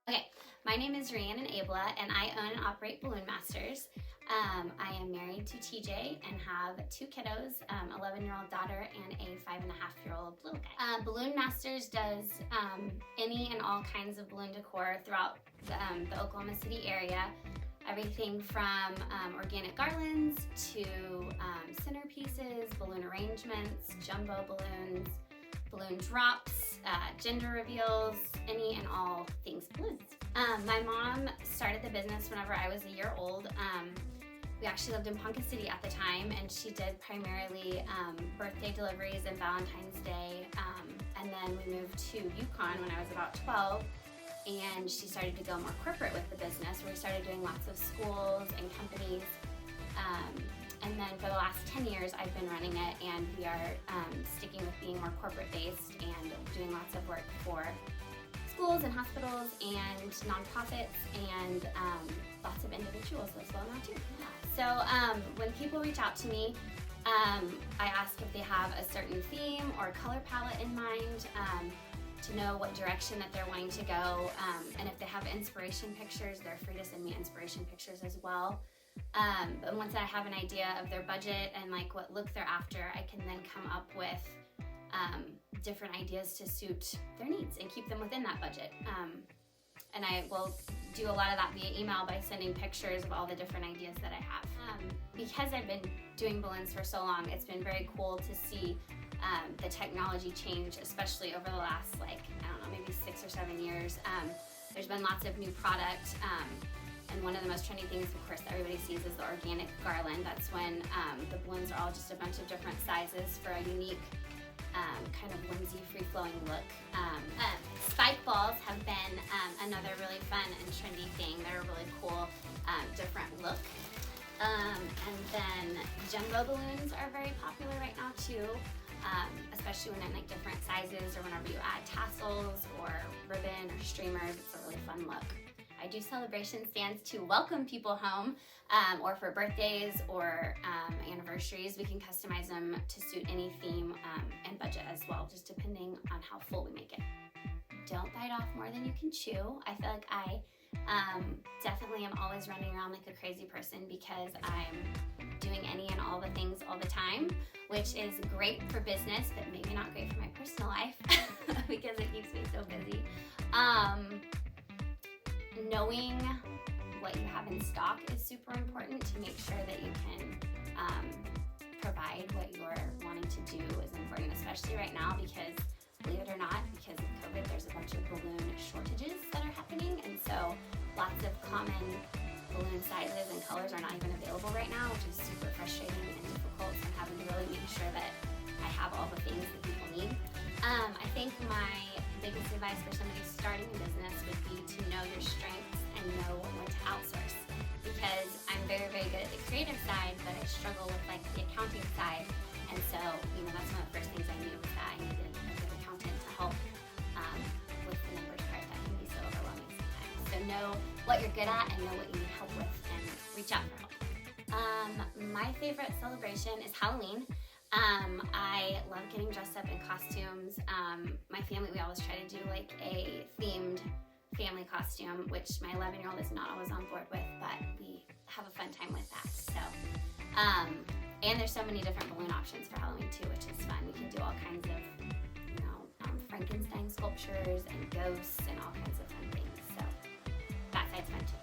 Okay, my name is Rhiannon and I own and operate Balloon Masters. I am married to TJ and have two kiddos, 11-year-old daughter and a 5.5-year-old little guy. Balloon Masters does any and all kinds of balloon decor throughout the Oklahoma City area. Everything from organic garlands to centerpieces, balloon arrangements, jumbo balloons, balloon drops, gender reveals, any and all things balloons. My mom started the business whenever I was a year old. We actually lived in Ponca City at the time, and she did primarily birthday deliveries and Valentine's Day. And then we moved to Yukon when I was about 12, and she started to go more corporate with the business, where we started doing lots of schools and companies. And then for the last 10 years, I've been running it, and we are sticking with being more corporate-based and doing lots of work for schools and hospitals and nonprofits and lots of individuals as well now too. So when people reach out to me, I ask if they have a certain theme or color palette in mind, to know what direction that they're wanting to go, and if they have inspiration pictures, they're free to send me inspiration pictures as well. But once I have an idea of their budget and like what look they're after, I can then come up with different ideas to suit their needs and keep them within that budget. And I will do a lot of that via email by sending pictures of all the different ideas that I have. Because I've been doing balloons for so long, it's been very cool to see the technology change, especially over the last, maybe 6 or 7 years. There's been lots of new product. And one of the most trendy things, of course, that everybody sees is the organic garland. That's when the balloons are all just a bunch of different sizes for a unique kind of whimsy, free-flowing look. Spike balls have been another really fun and trendy thing. They're a really cool, different look. And then jumbo balloons are very popular right now too, especially when in like different sizes or whenever you add tassels or ribbon or streamers. It's a really fun look. I do celebration stands to welcome people home, or for birthdays or anniversaries. We can customize them to suit any theme and budget as well, just depending on how full we make it. Don't bite off more than you can chew. I feel like I definitely am always running around like a crazy person because I'm doing any and all the things all the time, which is great for business, but maybe not great for my personal life because it keeps me so busy. Knowing what you have in stock is super important to make sure that you can provide what you're wanting to do is important, especially right now because, believe it or not, because of COVID, there's a bunch of balloon shortages that are happening, and so lots of common balloon sizes and colors are not even available right now, which is super frustrating and difficult, so I'm having to really make sure that I have all the things that people need. I think my biggest advice for somebody starting a business would be to know your strengths and know when to outsource, because I'm very, very good at the creative side, but I struggle with like the accounting side, and so that's one of the first things I knew was that I needed a good accountant to help with the numbers part that can be so overwhelming sometimes. So know what you're good at and know what you need help with and reach out for help. My favorite celebration is Halloween. I love getting dressed up in costumes. My family, we always try to do like a themed family costume, which my 11-year-old is not always on board with, but we have a fun time with that. So, and there's so many different balloon options for Halloween too, which is fun. We can do all kinds of, Frankenstein sculptures and ghosts and all kinds of fun things. So that side's fun too.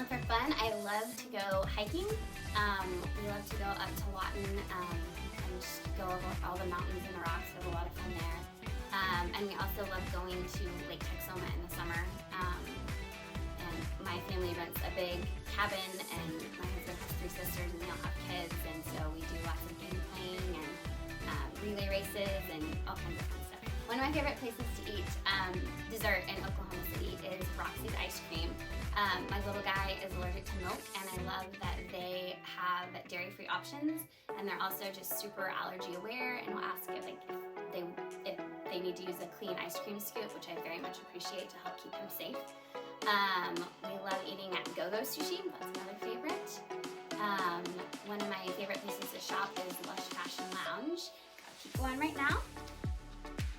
For fun, I love to go hiking. We love to go up to Lawton and just go over all the mountains and the rocks. We have a lot of fun there. And we also love going to Lake Texoma in the summer. And my family rents a big cabin, and my husband has 3 sisters and they all have kids, and so we do lots of game playing and relay races and all kinds of fun stuff. One of my favorite places to eat dessert in Oklahoma City is Roxy's Ice Cream. My little guy is allergic to milk, and I love that they have dairy-free options, and they're also just super allergy aware, and will ask if they need to use a clean ice cream scoop, which I very much appreciate to help keep him safe. We love eating at Go-Go Sushi. That's another favorite. One of my favorite places to shop is Lush Fashion Lounge. I'll keep going right now.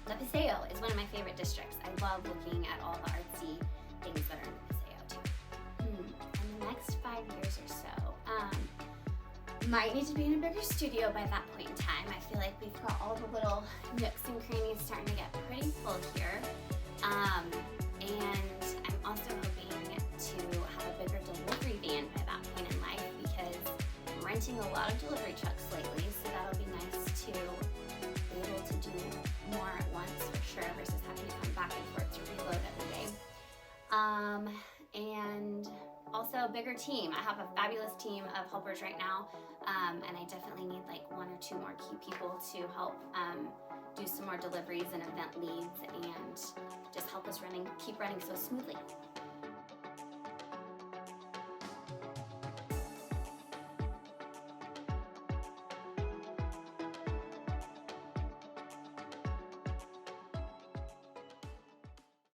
La Paseo is one of my favorite districts. I love looking at all the artsy things that are in the Paseo too. In the next 5 years or so, might need to be in a bigger studio by that point in time. I feel like we've got all the little nooks and crannies starting to get pretty full here. And I'm also hoping to have a bigger delivery van by that point in life, because I'm renting a lot of delivery trucks lately, so that'll be nice to be able to do more at once for sure, versus having to come back and forth to reload every day. And also a bigger team. I have a fabulous team of helpers right now, and I definitely need like 1 or 2 more key people to help do some more deliveries and event leads and just help us keep running so smoothly.